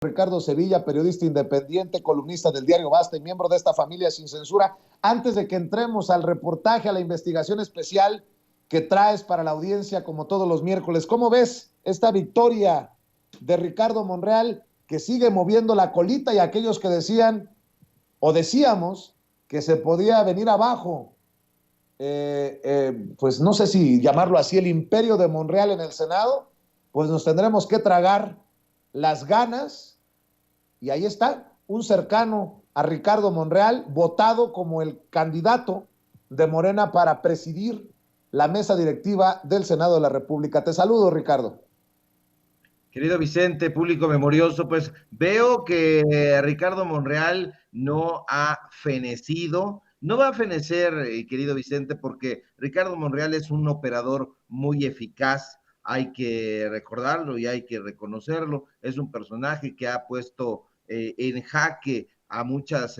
Ricardo Sevilla, periodista independiente, columnista del diario Basta y miembro de esta familia sin censura. Antes de que entremos al reportaje, a la investigación especial que traes para la audiencia como todos los miércoles, ¿cómo ves esta victoria de Ricardo Monreal que sigue moviendo la colita y aquellos que decían o decíamos que se podía venir abajo? Pues no sé si llamarlo así, el imperio de Monreal en el Senado, pues nos tendremos que tragar las ganas. Y ahí está, un cercano a Ricardo Monreal, votado como el candidato de Morena para presidir la mesa directiva del Senado de la República. Te saludo, Ricardo. Querido Vicente, público memorioso, pues veo que Ricardo Monreal no ha fenecido, no va a fenecer, querido Vicente, porque Ricardo Monreal es un operador muy eficaz, hay que recordarlo y hay que reconocerlo, es un personaje que ha puesto en jaque a muchos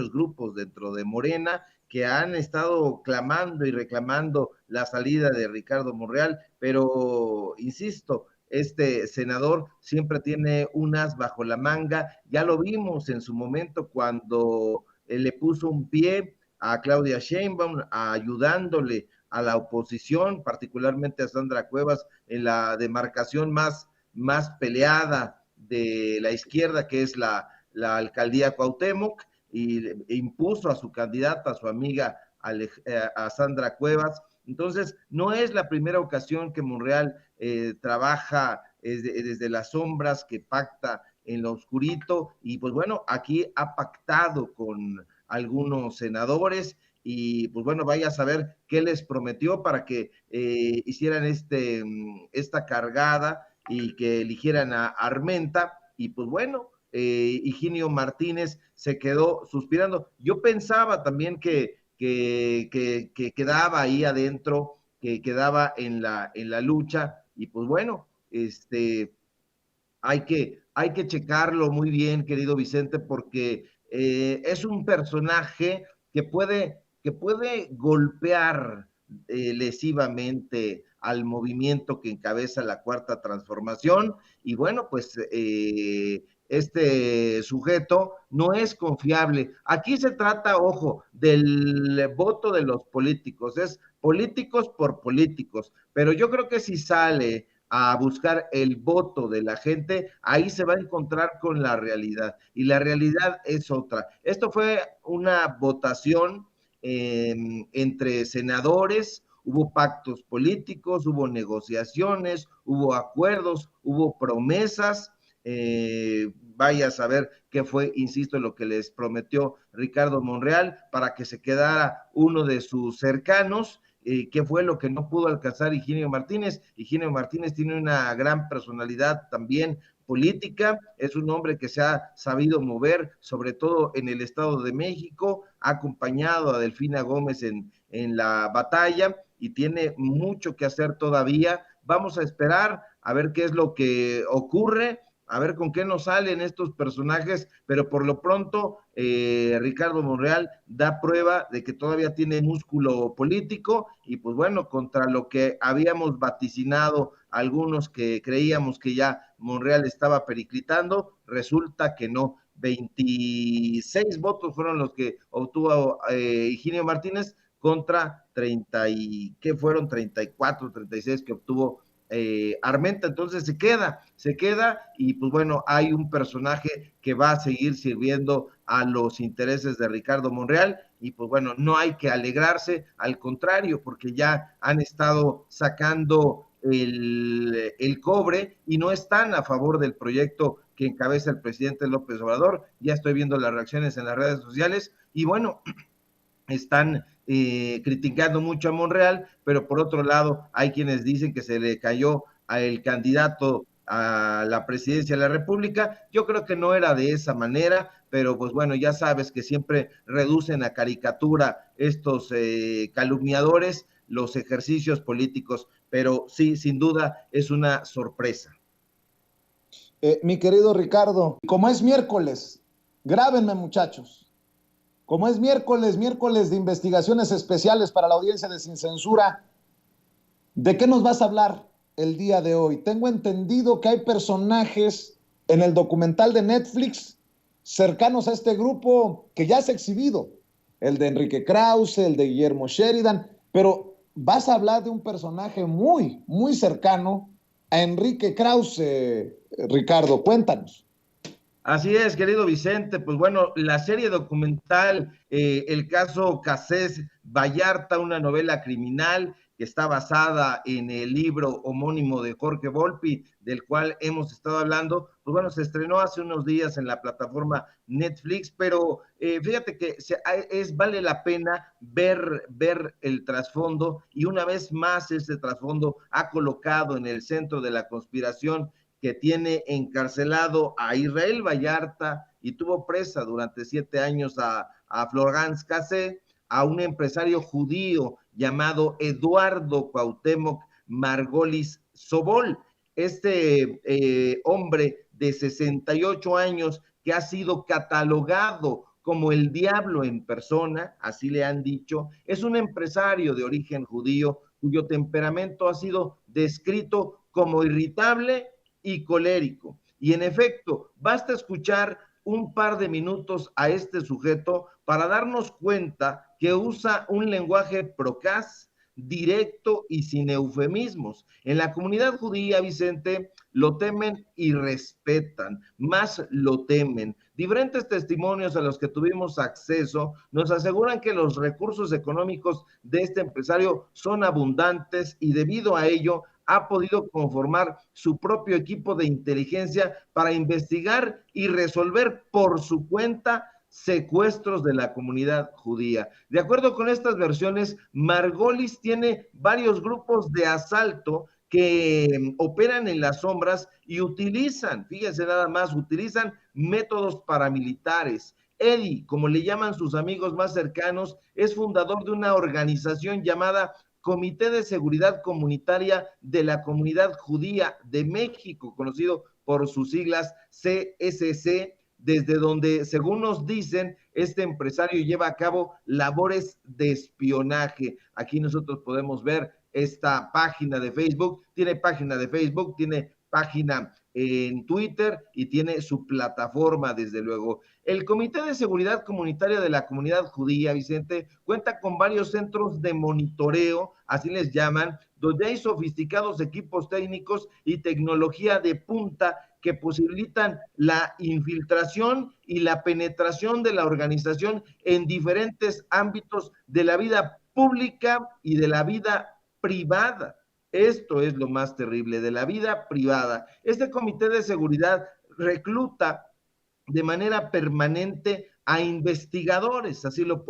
grupos dentro de Morena que han estado clamando y reclamando la salida de Ricardo Monreal, pero insisto, este senador siempre tiene unas bajo la manga, ya lo vimos en su momento cuando le puso un pie a Claudia Sheinbaum, ayudándole a la oposición, particularmente a Sandra Cuevas, en la demarcación más peleada de la izquierda, que es la alcaldía Cuauhtémoc, y impuso a su candidata, a su amiga a Sandra Cuevas. Entonces, no es la primera ocasión que Monreal trabaja desde las sombras, que pacta en lo oscurito, y pues bueno, aquí ha pactado con algunos senadores, y pues bueno, vaya a saber qué les prometió para que hicieran esta cargada y que eligieran a Armenta, y pues bueno, Higinio Martínez se quedó suspirando. Yo pensaba también que quedaba ahí adentro, que quedaba en la lucha, y pues bueno, hay que checarlo muy bien, querido Vicente, porque es un personaje que puede golpear lesivamente al movimiento que encabeza la Cuarta Transformación, y bueno, pues este sujeto no es confiable. Aquí se trata, ojo, del voto de los políticos, es políticos por políticos, pero yo creo que si sale a buscar el voto de la gente, ahí se va a encontrar con la realidad, y la realidad es otra. Esto fue una votación entre senadores, hubo pactos políticos, hubo negociaciones, hubo acuerdos, hubo promesas, vaya a saber qué fue, insisto, lo que les prometió Ricardo Monreal para que se quedara uno de sus cercanos. ¿Qué fue lo que no pudo alcanzar Higinio Martínez? Higinio Martínez tiene una gran personalidad también política, es un hombre que se ha sabido mover, sobre todo en el Estado de México, ha acompañado a Delfina Gómez en la batalla y tiene mucho que hacer todavía. Vamos a esperar a ver qué es lo que ocurre, a ver con qué nos salen estos personajes, pero por lo pronto Ricardo Monreal da prueba de que todavía tiene músculo político, y pues bueno, contra lo que habíamos vaticinado algunos que creíamos que ya Monreal estaba periclitando, resulta que no. 26 votos fueron los que obtuvo Higinio Martínez contra 30 y, ¿qué fueron? 34, 36 que obtuvo Armenta. Entonces se queda, y pues bueno, hay un personaje que va a seguir sirviendo a los intereses de Ricardo Monreal, y pues bueno, no hay que alegrarse, al contrario, porque ya han estado sacando el cobre y no están a favor del proyecto que encabeza el presidente López Obrador. Ya estoy viendo las reacciones en las redes sociales, y bueno, están criticando mucho a Monreal, pero por otro lado hay quienes dicen que se le cayó al candidato a la presidencia de la República. Yo creo que no era de esa manera, pero pues bueno, ya sabes que siempre reducen a caricatura estos calumniadores los ejercicios políticos, pero sí, sin duda es una sorpresa. Mi querido Ricardo, como es miércoles, grábenme, muchachos. Como es miércoles, miércoles de investigaciones especiales para la audiencia de Sin Censura, ¿de qué nos vas a hablar el día de hoy? Tengo entendido que hay personajes en el documental de Netflix cercanos a este grupo que ya se ha exhibido, el de Enrique Krause, el de Guillermo Sheridan, pero vas a hablar de un personaje muy, muy cercano a Enrique Krause, Ricardo, cuéntanos. Así es, querido Vicente. Pues bueno, la serie documental, el caso Cassés Vallarta, una novela criminal que está basada en el libro homónimo de Jorge Volpi, del cual hemos estado hablando, pues bueno, se estrenó hace unos días en la plataforma Netflix, pero fíjate que vale la pena ver el trasfondo, y una vez más ese trasfondo ha colocado en el centro de la conspiración que tiene encarcelado a Israel Vallarta y tuvo presa durante 7 años a Florence Cassé, a un empresario judío llamado Eduardo Cuauhtémoc Margolis Sobol. Este hombre de 68 años que ha sido catalogado como el diablo en persona, así le han dicho, es un empresario de origen judío cuyo temperamento ha sido descrito como irritable y colérico. Y en efecto, basta escuchar un par de minutos a este sujeto para darnos cuenta que usa un lenguaje procaz, directo y sin eufemismos. En la comunidad judía, Vicente, lo temen y respetan, más lo temen. Diferentes testimonios a los que tuvimos acceso nos aseguran que los recursos económicos de este empresario son abundantes y debido a ello ha podido conformar su propio equipo de inteligencia para investigar y resolver por su cuenta secuestros de la comunidad judía. De acuerdo con estas versiones, Margolis tiene varios grupos de asalto que operan en las sombras y utilizan, fíjense nada más, utilizan métodos paramilitares. Eddie, como le llaman sus amigos más cercanos, es fundador de una organización llamada Comité de Seguridad Comunitaria de la Comunidad Judía de México, conocido por sus siglas CSC, desde donde, según nos dicen, este empresario lleva a cabo labores de espionaje. Aquí nosotros podemos ver esta página de Facebook, tiene página de Facebook, tiene página en Twitter y tiene su plataforma, desde luego. El Comité de Seguridad Comunitaria de la Comunidad Judía, Vicente, cuenta con varios centros de monitoreo, así les llaman, donde hay sofisticados equipos técnicos y tecnología de punta que posibilitan la infiltración y la penetración de la organización en diferentes ámbitos de la vida pública y de la vida privada. Esto es lo más terrible, de la vida privada. Este comité de seguridad recluta de manera permanente a investigadores, así lo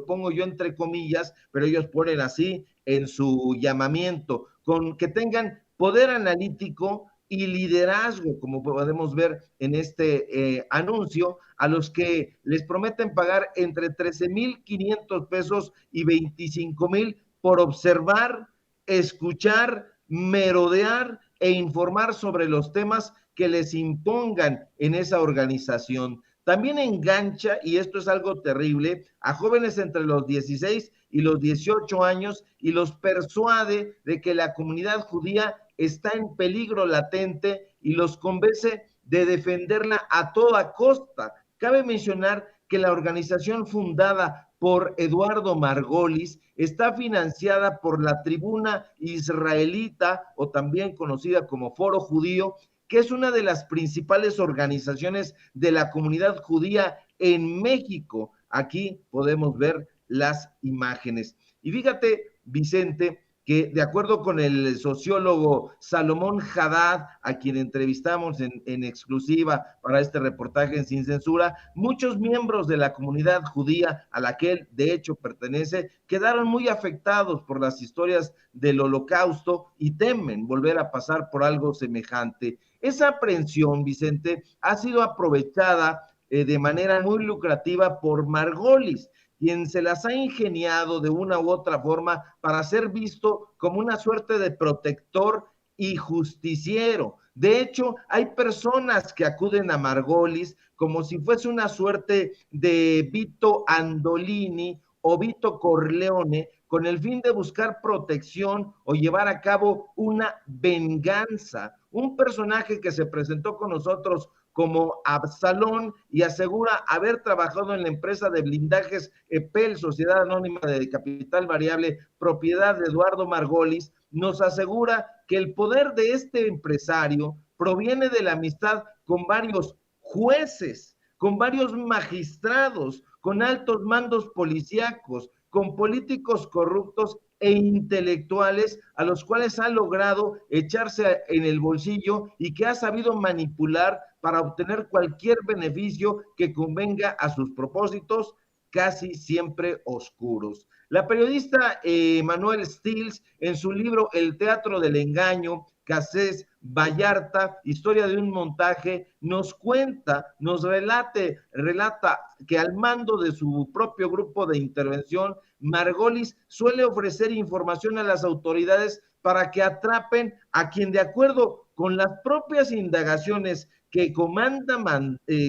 pongo yo entre comillas, pero ellos ponen así en su llamamiento, con que tengan poder analítico y liderazgo, como podemos ver en este anuncio, a los que les prometen pagar entre 13,500 pesos y 25,000 por observar, escuchar, merodear e informar sobre los temas que les impongan en esa organización. También engancha, y esto es algo terrible, a jóvenes entre los 16 y los 18 años y los persuade de que la comunidad judía está en peligro latente y los convence de defenderla a toda costa. Cabe mencionar que la organización fundada por Eduardo Margolis está financiada por la Tribuna Israelita, o también conocida como Foro Judío, que es una de las principales organizaciones de la comunidad judía en México. Aquí podemos ver las imágenes. Y fíjate, Vicente, que de acuerdo con el sociólogo Salomón Haddad, a quien entrevistamos en exclusiva para este reportaje en Sin Censura, muchos miembros de la comunidad judía a la que él de hecho pertenece quedaron muy afectados por las historias del Holocausto y temen volver a pasar por algo semejante. Esa aprehensión, Vicente, ha sido aprovechada de manera muy lucrativa por Margolis, quien se las ha ingeniado de una u otra forma para ser visto como una suerte de protector y justiciero. De hecho, hay personas que acuden a Margolis como si fuese una suerte de Vito Andolini o Vito Corleone, con el fin de buscar protección o llevar a cabo una venganza. Un personaje que se presentó con nosotros como Absalón y asegura haber trabajado en la empresa de blindajes EPEL, Sociedad Anónima de Capital Variable, propiedad de Eduardo Margolis, nos asegura que el poder de este empresario proviene de la amistad con varios jueces, con varios magistrados, con altos mandos policíacos, con políticos corruptos e intelectuales a los cuales ha logrado echarse en el bolsillo y que ha sabido manipular para obtener cualquier beneficio que convenga a sus propósitos, casi siempre oscuros. La periodista Manuel Stills, en su libro El teatro del engaño, Cassés Vallarta, historia de un montaje, nos cuenta, nos relata que al mando de su propio grupo de intervención, Margolis suele ofrecer información a las autoridades para que atrapen a quien, de acuerdo con las propias indagaciones que comanda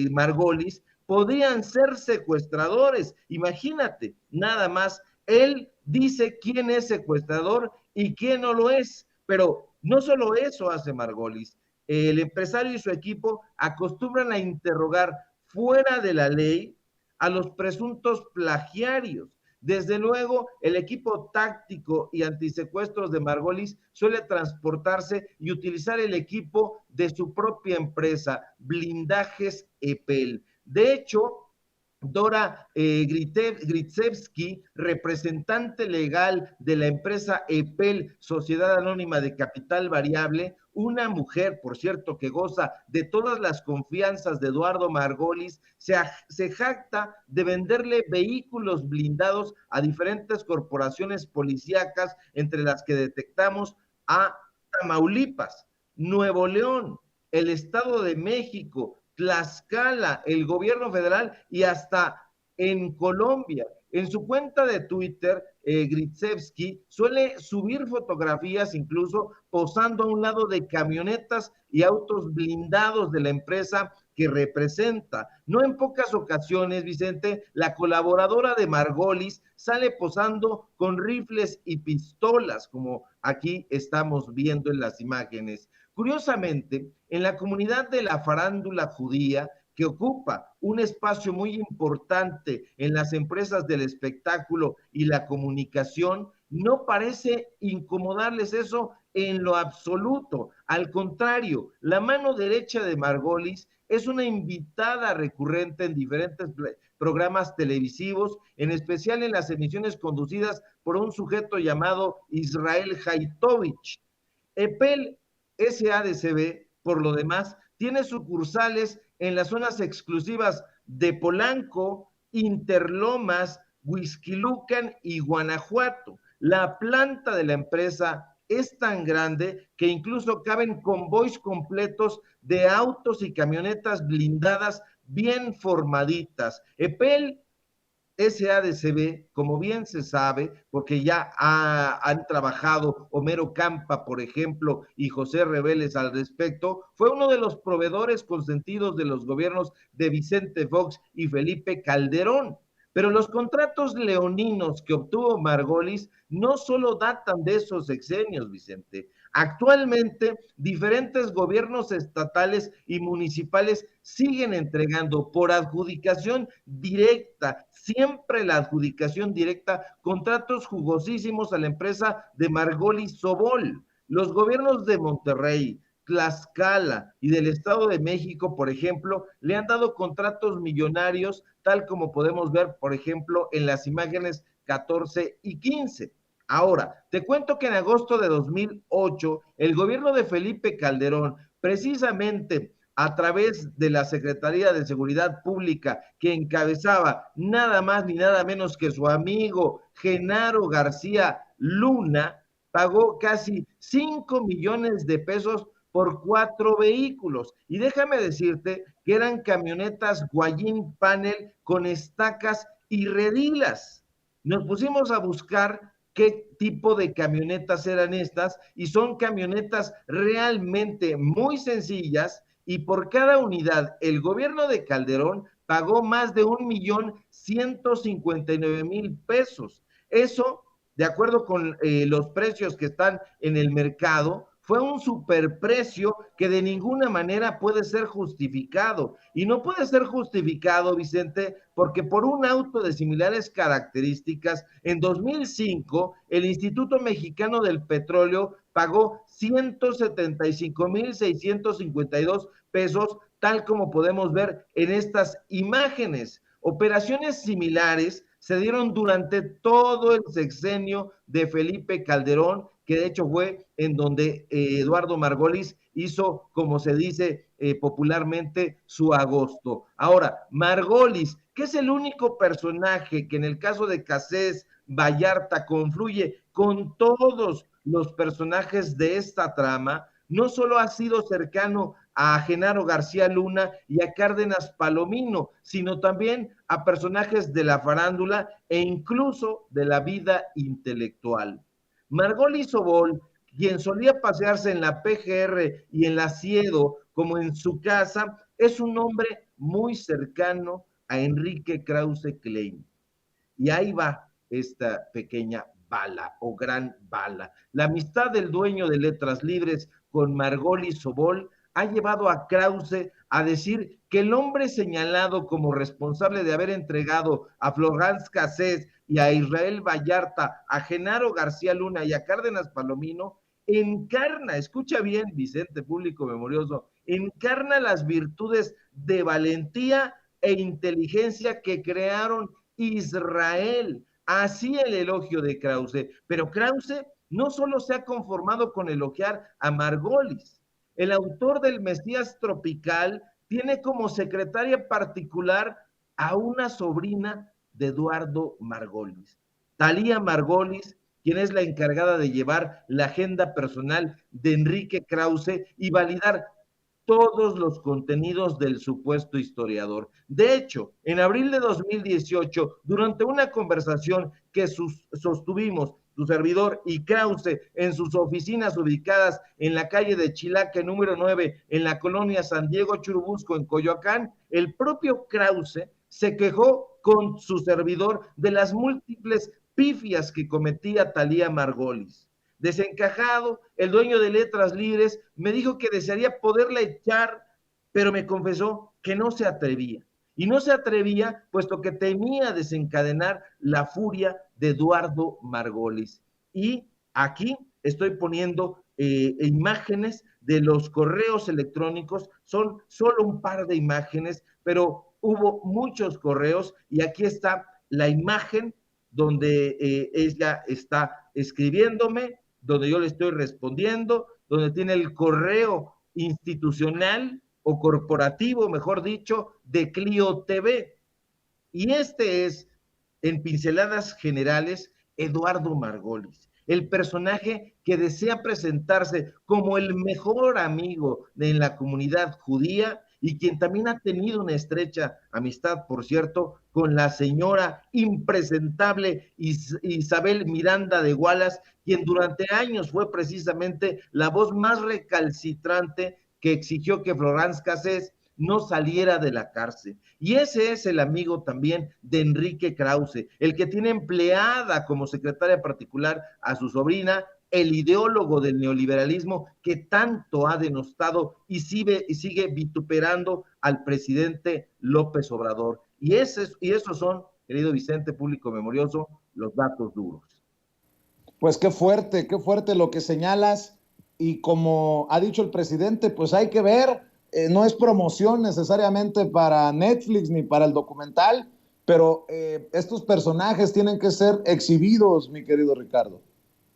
Margolis, podrían ser secuestradores. Imagínate, nada más, él dice quién es secuestrador y quién no lo es, pero no solo eso hace Margolis. El empresario y su equipo acostumbran a interrogar fuera de la ley a los presuntos plagiarios. Desde luego, el equipo táctico y antisecuestros de Margolis suele transportarse y utilizar el equipo de su propia empresa, Blindajes EPEL. De hecho, Dora Gritsevsky, representante legal de la empresa EPEL, Sociedad Anónima de Capital Variable, una mujer, por cierto, que goza de todas las confianzas de Eduardo Margolis, se jacta de venderle vehículos blindados a diferentes corporaciones policíacas, entre las que detectamos a Tamaulipas, Nuevo León, el Estado de México, Tlaxcala, el gobierno federal y hasta en Colombia. En su cuenta de Twitter, Gritsevsky suele subir fotografías incluso posando a un lado de camionetas y autos blindados de la empresa que representa. No en pocas ocasiones, Vicente, la colaboradora de Margolis sale posando con rifles y pistolas, como aquí estamos viendo en las imágenes. Curiosamente, en la comunidad de la farándula judía, que ocupa un espacio muy importante en las empresas del espectáculo y la comunicación, no parece incomodarles eso en lo absoluto. Al contrario, la mano derecha de Margolis es una invitada recurrente en diferentes programas televisivos, en especial en las emisiones conducidas por un sujeto llamado Israel Haitovich. EPEL SADCB, por lo demás, tiene sucursales en las zonas exclusivas de Polanco, Interlomas, Huixquilucan y Guanajuato. La planta de la empresa es tan grande que incluso caben convoys completos de autos y camionetas blindadas bien formaditas. EPEL SADCB, como bien se sabe, porque ya han trabajado Homero Campa, por ejemplo, y José Reveles al respecto, fue uno de los proveedores consentidos de los gobiernos de Vicente Fox y Felipe Calderón. Pero los contratos leoninos que obtuvo Margolis no solo datan de esos sexenios, Vicente. Actualmente, diferentes gobiernos estatales y municipales siguen entregando por adjudicación directa, siempre la adjudicación directa, contratos jugosísimos a la empresa de Margolis Sobol. Los gobiernos de Monterrey, Tlaxcala y del Estado de México, por ejemplo, le han dado contratos millonarios, tal como podemos ver, por ejemplo, en las imágenes 14 y 15. Ahora, te cuento que en agosto de 2008, el gobierno de Felipe Calderón, precisamente a través de la Secretaría de Seguridad Pública, que encabezaba nada más ni nada menos que su amigo Genaro García Luna, pagó casi 5 millones de pesos por 4 vehículos. Y déjame decirte que eran camionetas Guayín Panel con estacas y redilas. Nos pusimos a buscar qué tipo de camionetas eran estas y son camionetas realmente muy sencillas y por cada unidad el gobierno de Calderón pagó más de 1,159,000 pesos. Eso, de acuerdo con los precios que están en el mercado, fue un superprecio que de ninguna manera puede ser justificado. Y no puede ser justificado, Vicente, porque por un auto de similares características, en 2005, el Instituto Mexicano del Petróleo pagó 175,652 pesos, tal como podemos ver en estas imágenes. Operaciones similares se dieron durante todo el sexenio de Felipe Calderón, que de hecho fue en donde Eduardo Margolis hizo, como se dice popularmente, su agosto. Ahora, Margolis, que es el único personaje que en el caso de Cassés Vallarta confluye con todos los personajes de esta trama, no solo ha sido cercano a Genaro García Luna y a Cárdenas Palomino, sino también a personajes de la farándula e incluso de la vida intelectual. Margolis Sobol, quien solía pasearse en la PGR y en la Siedo como en su casa, es un hombre muy cercano a Enrique Krause Klein. Y ahí va esta pequeña bala o gran bala. La amistad del dueño de Letras Libres con Margolis Sobol ha llevado a Krause a decir que el hombre señalado como responsable de haber entregado a Florence Cassés y a Israel Vallarta, a Genaro García Luna y a Cárdenas Palomino, encarna, escucha bien, Vicente, público memorioso, encarna las virtudes de valentía e inteligencia que crearon Israel. Así el elogio de Krause. Pero Krause no solo se ha conformado con elogiar a Margolis. El autor del Mesías Tropical tiene como secretaria particular a una sobrina de Eduardo Margolis, Talía Margolis, quien es la encargada de llevar la agenda personal de Enrique Krause y validar todos los contenidos del supuesto historiador. De hecho, en abril de 2018, durante una conversación que sostuvimos su servidor y Krause en sus oficinas ubicadas en la calle de Chilaque número 9, en la colonia San Diego Churubusco, en Coyoacán, el propio Krause se quejó con su servidor de las múltiples pifias que cometía Talía Margolis. Desencajado, el dueño de Letras Libres me dijo que desearía poderla echar, pero me confesó que no se atrevía. Y no se atrevía puesto que temía desencadenar la furia de Eduardo Margolis. Y aquí estoy poniendo imágenes de los correos electrónicos, son solo un par de imágenes, pero hubo muchos correos y aquí está la imagen donde ella está escribiéndome, donde yo le estoy respondiendo, donde tiene el correo institucional o corporativo, mejor dicho, de Clio TV. Y este es, en pinceladas generales, Eduardo Margolis, el personaje que desea presentarse como el mejor amigo de la comunidad judía y quien también ha tenido una estrecha amistad, por cierto, con la señora impresentable Isabel Miranda de Wallace, quien durante años fue precisamente la voz más recalcitrante que exigió que Florence Cassés no saliera de la cárcel. Y ese es el amigo también de Enrique Krause, el que tiene empleada como secretaria particular a su sobrina, el ideólogo del neoliberalismo que tanto ha denostado y sigue vituperando al presidente López Obrador. Y esos son, querido Vicente, público memorioso, los datos duros. Pues qué fuerte lo que señalas. Y como ha dicho el presidente, pues hay que ver, no es promoción necesariamente para Netflix ni para el documental, pero estos personajes tienen que ser exhibidos, mi querido Ricardo.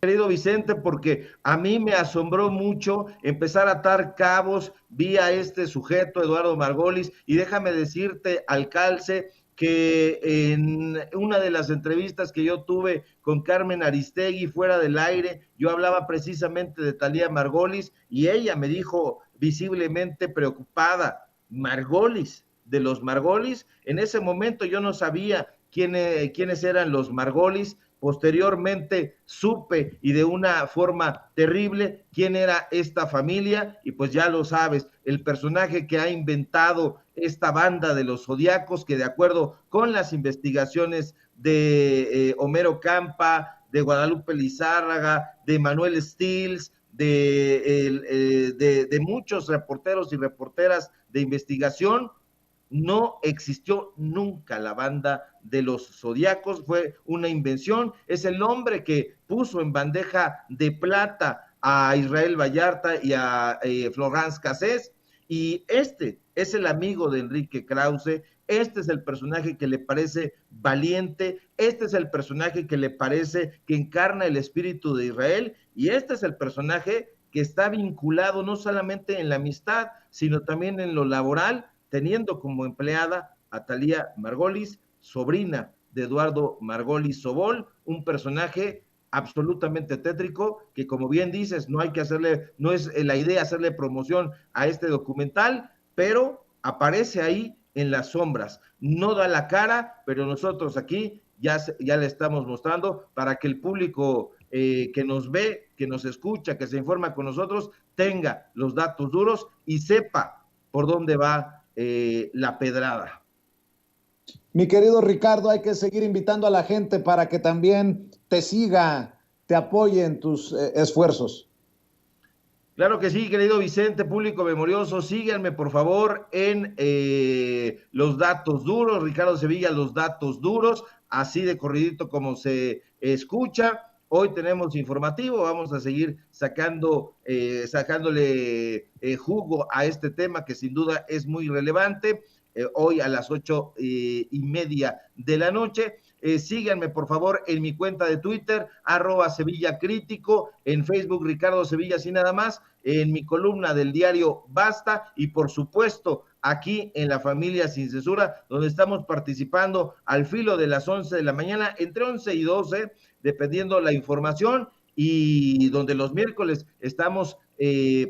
Querido Vicente, porque a mí me asombró mucho empezar a atar cabos, vi a este sujeto, Eduardo Margolis, y déjame decirte, alcalde, que en una de las entrevistas que yo tuve con Carmen Aristegui fuera del aire, yo hablaba precisamente de Talía Margolis y ella me dijo visiblemente preocupada, Margolis, de los Margolis, en ese momento yo no sabía quiénes eran los Margolis. Posteriormente supe y de una forma terrible quién era esta familia y pues ya lo sabes, el personaje que ha inventado esta banda de los zodiacos que de acuerdo con las investigaciones de Homero Campa, de Guadalupe Lizárraga, de Manuel Stills, de muchos reporteros y reporteras de investigación. No existió nunca la banda de los Zodiacos, fue una invención, es el hombre que puso en bandeja de plata a Israel Vallarta y a Florence Cassés, y este es el amigo de Enrique Krause, este es el personaje que le parece valiente, este es el personaje que le parece que encarna el espíritu de Israel, y este es el personaje que está vinculado no solamente en la amistad, sino también en lo laboral, teniendo como empleada a Thalía Margolis, sobrina de Eduardo Margolis Sobol, un personaje absolutamente tétrico, que como bien dices, no hay que hacerle, no es la idea hacerle promoción a este documental, pero aparece ahí en las sombras, no da la cara, pero nosotros aquí ya le estamos mostrando para que el público que nos ve, que nos escucha, que se informa con nosotros, tenga los datos duros y sepa por dónde va la pedrada. Mi querido Ricardo, hay que seguir invitando a la gente para que también te siga, te apoye en tus esfuerzos. Claro que sí, querido Vicente, público memorioso, síganme por favor en los datos duros, Ricardo Sevilla, los datos duros, así de corridito como se escucha. Hoy tenemos informativo, vamos a seguir sacándole jugo a este tema que sin duda es muy relevante. Hoy a las 8:30 de la noche. Síganme por favor en mi cuenta de Twitter, @SevillaCrítico, en Facebook Ricardo Sevilla sin nada más, en mi columna del diario Basta y por supuesto aquí en La Familia Sin Censura, donde estamos participando al filo de las 11 de la mañana, entre 11 y 12, dependiendo la información, y donde los miércoles estamos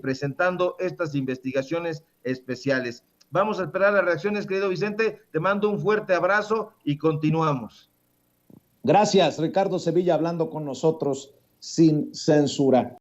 presentando estas investigaciones especiales. Vamos a esperar las reacciones, querido Vicente. Te mando un fuerte abrazo y continuamos. Gracias, Ricardo Sevilla, hablando con nosotros sin censura.